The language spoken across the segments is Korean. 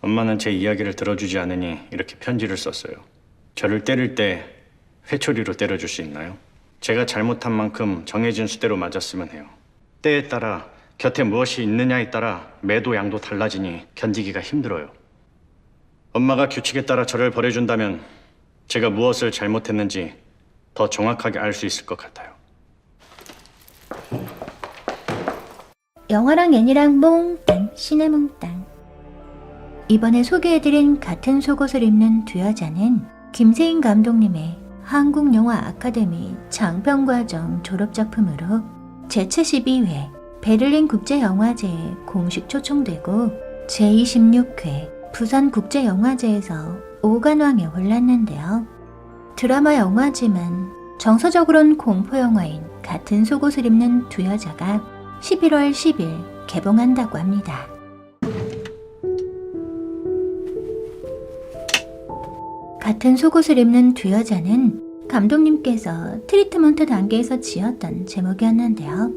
엄마는 제 이야기를 들어주지 않으니 이렇게 편지를 썼어요. 저를 때릴 때 회초리로 때려줄 수 있나요? 제가 잘못한 만큼 정해진 수대로 맞았으면 해요. 때에 따라 곁에 무엇이 있느냐에 따라 매도 양도 달라지니 견디기가 힘들어요. 엄마가 규칙에 따라 저를 버려준다면 제가 무엇을 잘못했는지 더 정확하게 알 수 있을 것 같아요. 영화랑 애니랑 몽땅 시네몽땅. 이번에 소개해드린 같은 속옷을 입는 두 여자는 김세인 감독님의 한국영화 아카데미 장편과정 졸업작품으로 제72회 베를린 국제영화제에 공식 초청되고 제26회 부산국제영화제에서 5관왕에 올랐는데요. 드라마 영화지만 정서적으론 공포영화인 같은 속옷을 입는 두 여자가 11월 10일 개봉한다고 합니다. 같은 속옷을 입는 두 여자는 감독님께서 트리트먼트 단계에서 지었던 제목이었는데요.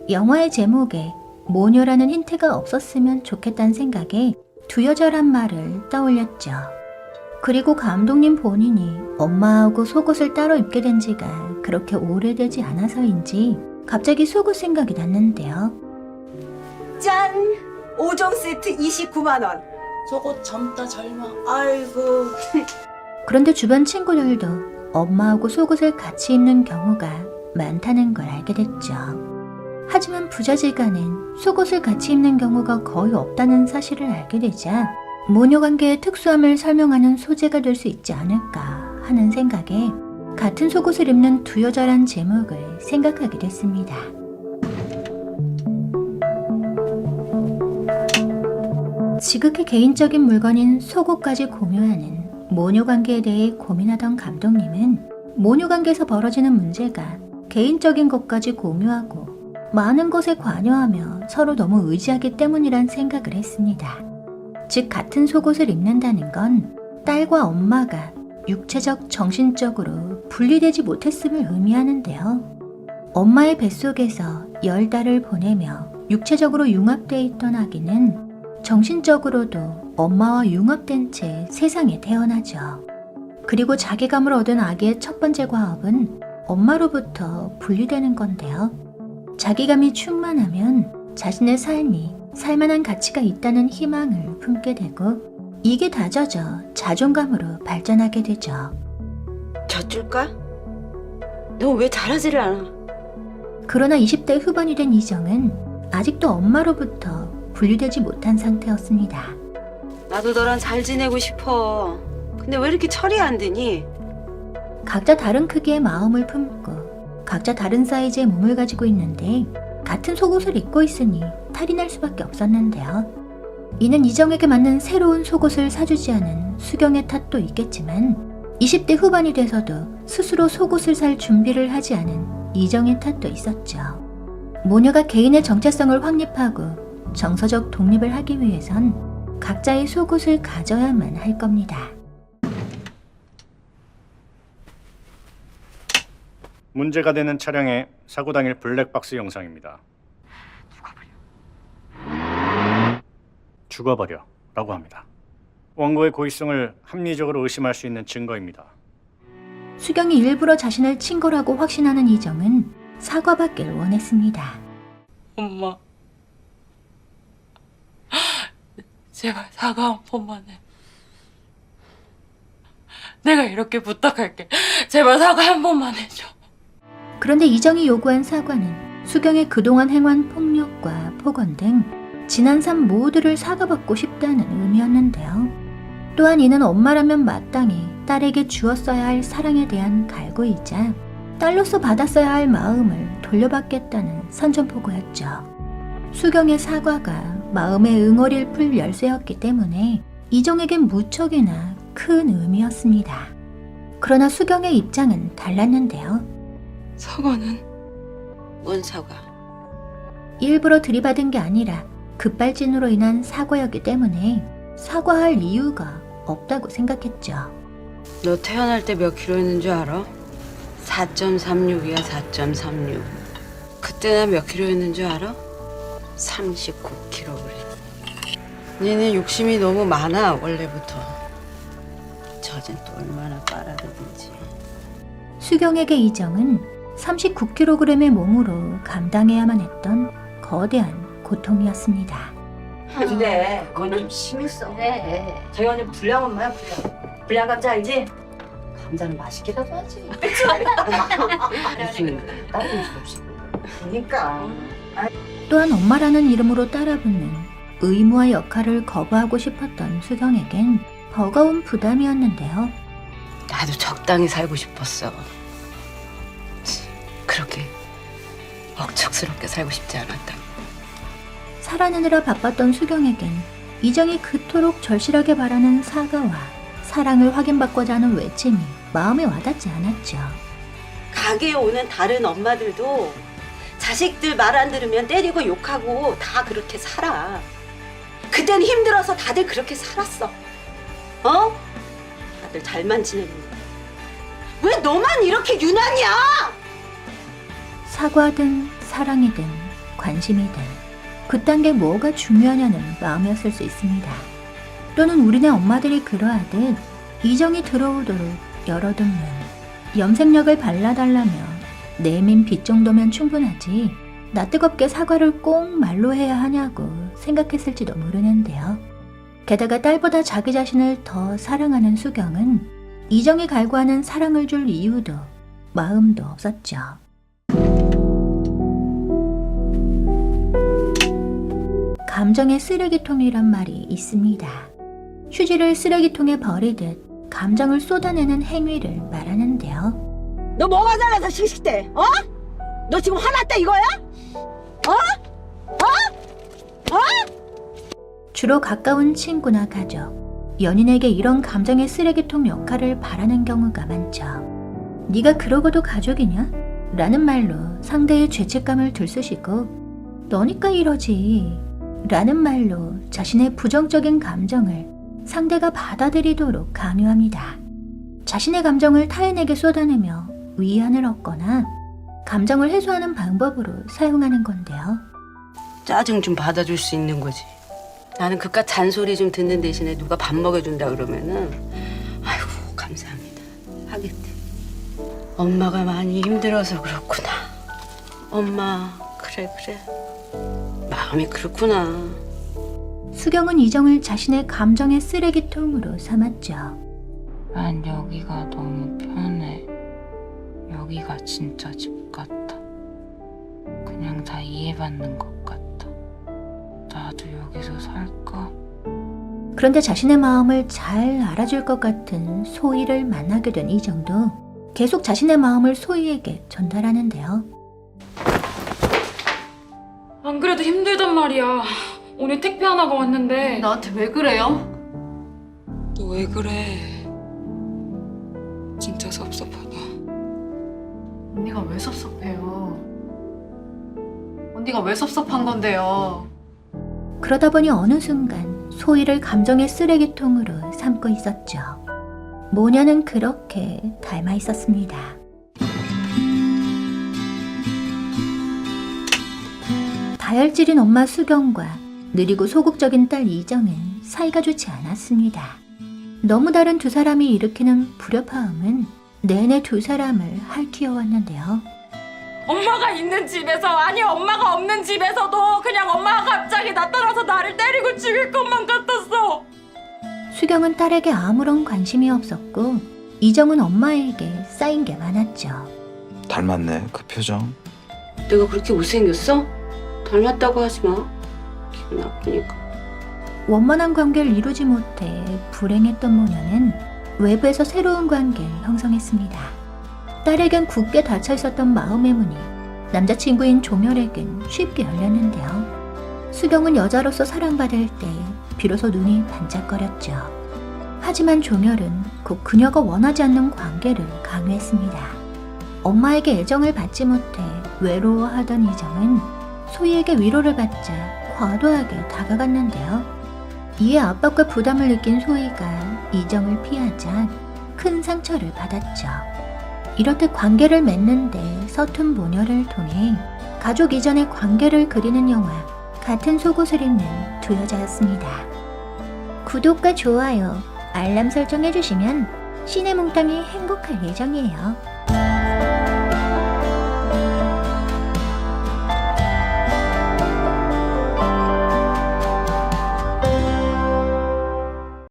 영화의 제목에 모녀라는 힌트가 없었으면 좋겠다는 생각에 두 여자란 말을 떠올렸죠. 그리고 감독님 본인이 엄마하고 속옷을 따로 입게 된 지가 그렇게 오래되지 않아서인지 갑자기 속옷 생각이 났는데요. 짠! 5종 세트 29만 원. 속옷 젊다 젊어. 아이고. 그런데 주변 친구들도 엄마하고 속옷을 같이 입는 경우가 많다는 걸 알게 됐죠. 하지만 부자지간은 속옷을 같이 입는 경우가 거의 없다는 사실을 알게 되자 모녀관계의 특수함을 설명하는 소재가 될 수 있지 않을까 하는 생각에 같은 속옷을 입는 두 여자란 제목을 생각하게 됐습니다. 지극히 개인적인 물건인 속옷까지 공유하는 모녀관계에 대해 고민하던 감독님은 모녀관계에서 벌어지는 문제가 개인적인 것까지 공유하고 많은 것에 관여하며 서로 너무 의지하기 때문이란 생각을 했습니다. 즉 같은 속옷을 입는다는 건 딸과 엄마가 육체적, 정신적으로 분리되지 못했음을 의미하는데요. 엄마의 뱃속에서 10달을 보내며 육체적으로 융합되어 있던 아기는 정신적으로도 엄마와 융합된 채 세상에 태어나죠. 그리고 자기감을 얻은 아기의 첫 번째 과업은 엄마로부터 분리되는 건데요. 자기감이 충만하면 자신의 삶이 살만한 가치가 있다는 희망을 품게 되고 이게 다져져 자존감으로 발전하게 되죠. 져줄까? 너 왜 잘하지를 않아? 그러나 20대 후반이 된 이정은 아직도 엄마로부터 분리되지 못한 상태였습니다. 나도 너랑 잘 지내고 싶어. 근데 왜 이렇게 처리 안 되니? 각자 다른 크기의 마음을 품고 각자 다른 사이즈의 몸을 가지고 있는데 같은 속옷을 입고 있으니 탈이 날 수밖에 없었는데요. 이는 이정에게 맞는 새로운 속옷을 사주지 않은 수경의 탓도 있겠지만 20대 후반이 돼서도 스스로 속옷을 살 준비를 하지 않은 이정의 탓도 있었죠. 모녀가 개인의 정체성을 확립하고 정서적 독립을 하기 위해선 각자의 속옷을 가져야만 할 겁니다. 문제가 되는 차량의 사고 당일 블랙박스 영상입니다. 죽어버려 라고 합니다. 원고의 고의성을 합리적으로 의심할 수 있는 증거입니다. 수경이 일부러 자신을 친 거라고 확신하는 이정은 사과받기를 원했습니다. 엄마. 제발 사과 한 번만 해. 내가 이렇게 부탁할게. 제발 사과 한 번만 해줘. 그런데 이정이 요구한 사과는 수경의 그동안 행한 폭력과 폭언 등 지난 삶 모두를 사과받고 싶다는 의미였는데요. 또한 이는 엄마라면 마땅히 딸에게 주었어야 할 사랑에 대한 갈구이자 딸로서 받았어야 할 마음을 돌려받겠다는 선전포고였죠. 수경의 사과가 마음의 응어리를 풀 열쇠였기 때문에 이정에겐 무척이나 큰 의미였습니다. 그러나 수경의 입장은 달랐는데요. 사과는? 뭔 사과? 일부러 들이받은 게 아니라 급발진으로 인한 사고였기 때문에 사과할 이유가 없다고 생각했죠. 너 태어날 때 몇 킬로였는 줄 알아? 4.36이야 4.36. 그때 나 몇 킬로였는 줄 알아? 39kg. 니는 욕심이 너무 많아 원래부터. 저젠 또 얼마나 빨아들든지. 수경에게 이정은 39kg의 몸으로 감당해야만 했던 거대한 고통이었습니다. 근데 그건 좀 심했어. 그래. 저희 언니 불량 엄마야 불량. 불량 감자 알지? 감자는 맛있게라도 하지. 무슨 다른 줄 없이. 그러니까. 또한 엄마라는 이름으로 따라붙는 의무와 역할을 거부하고 싶었던 수경에겐 버거운 부담이었는데요. 나도 적당히 살고 싶었어. 그렇게 억척스럽게 살고 싶지 않았다. 살아내느라 바빴던 수경에겐 이정이 그토록 절실하게 바라는 사과와 사랑을 확인받고자 하는 외침이 마음에 와닿지 않았죠. 가게에 오는 다른 엄마들도 자식들 말 안 들으면 때리고 욕하고 다 그렇게 살아. 그땐 힘들어서 다들 그렇게 살았어. 어? 다들 잘만 지내는데 왜 너만 이렇게 유난이야? 사과든 사랑이든 관심이든 그딴 게 뭐가 중요하냐는 마음이었을 수 있습니다. 또는 우리네 엄마들이 그러하듯 이정이 들어오도록 열어둔 문, 염색약을 발라달라며 내민 빛 정도면 충분하지 나 뜨겁게 사과를 꼭 말로 해야 하냐고 생각했을지도 모르는데요. 게다가 딸보다 자기 자신을 더 사랑하는 수경은 이정이 갈구하는 사랑을 줄 이유도 마음도 없었죠. 감정의 쓰레기통이란 말이 있습니다. 휴지를 쓰레기통에 버리듯 감정을 쏟아내는 행위를 말하는데요. 너 뭐가 잘나서 씩씩대? 어? 너 지금 화났다 이거야? 주로 가까운 친구나 가족, 연인에게 이런 감정의 쓰레기통 역할을 바라는 경우가 많죠. 네가 그러고도 가족이냐? 라는 말로 상대의 죄책감을 들쑤시고 너니까 이러지 라는 말로 자신의 부정적인 감정을 상대가 받아들이도록 강요합니다. 자신의 감정을 타인에게 쏟아내며 위안을 얻거나 감정을 해소하는 방법으로 사용하는 건데요. 짜증 좀 받아줄 수 있는 거지. 나는 그깟 잔소리 좀 듣는 대신에 누가 밥 먹여준다 그러면은 아이고 감사합니다 하겠대. 엄마가 많이 힘들어서 그렇구나. 엄마 그래 마음이 그렇구나. 수경은 이정을 자신의 감정의 쓰레기통으로 삼았죠. 난 여기가 너무 편해. 여기가 진짜 집 같아. 그냥 다 이해받는 것 같아. 나도 여기서 살까? 그런데 자신의 마음을 잘 알아줄 것 같은 소희를 만나게 된 이정도 계속 자신의 마음을 소희에게 전달하는데요. 안 그래도 힘들단 말이야. 오늘 택배 하나가 왔는데 나한테 왜 그래요? 너 왜 그래? 진짜 섭섭하다. 언니가 왜 섭섭해요? 언니가 왜 섭섭한 건데요? 그러다 보니 어느 순간 소희를 감정의 쓰레기통으로 삼고 있었죠. 모녀는 그렇게 닮아 있었습니다. 다혈질인 엄마 수경과 느리고 소극적인 딸 이정은 사이가 좋지 않았습니다. 너무 다른 두 사람이 일으키는 불협화음은 내내 두 사람을 핥히어왔는데요. 엄마가 있는 집에서 아니 엄마가 없는 집에서도 그냥 엄마가 갑자기 나타나서 나를 때리고 죽일 것만 같았어. 수경은 딸에게 아무런 관심이 없었고 이정은 엄마에게 쌓인 게 많았죠. 닮았네 그 표정. 내가 그렇게 못생겼어? 닮았다고 하지 마. 기분 나쁘니까. 원만한 관계를 이루지 못해 불행했던 모녀는 외부에서 새로운 관계를 형성했습니다. 딸에겐 굳게 닫혀 있었던 마음의 문이 남자친구인 종열에겐 쉽게 열렸는데요. 수경은 여자로서 사랑받을 때 비로소 눈이 반짝거렸죠. 하지만 종열은 곧 그녀가 원하지 않는 관계를 강요했습니다. 엄마에게 애정을 받지 못해 외로워하던 이정은 소희에게 위로를 받자 과도하게 다가갔는데요. 이에 압박과 부담을 느낀 소희가 이정을 피하자 큰 상처를 받았죠. 이렇듯 관계를 맺는데 서툰 모녀를 통해 가족 이전의 관계를 그리는 영화 같은 속옷을 입는 두 여자였습니다. 구독과 좋아요, 알람 설정해주시면 시네몽땅이 행복할 예정이에요.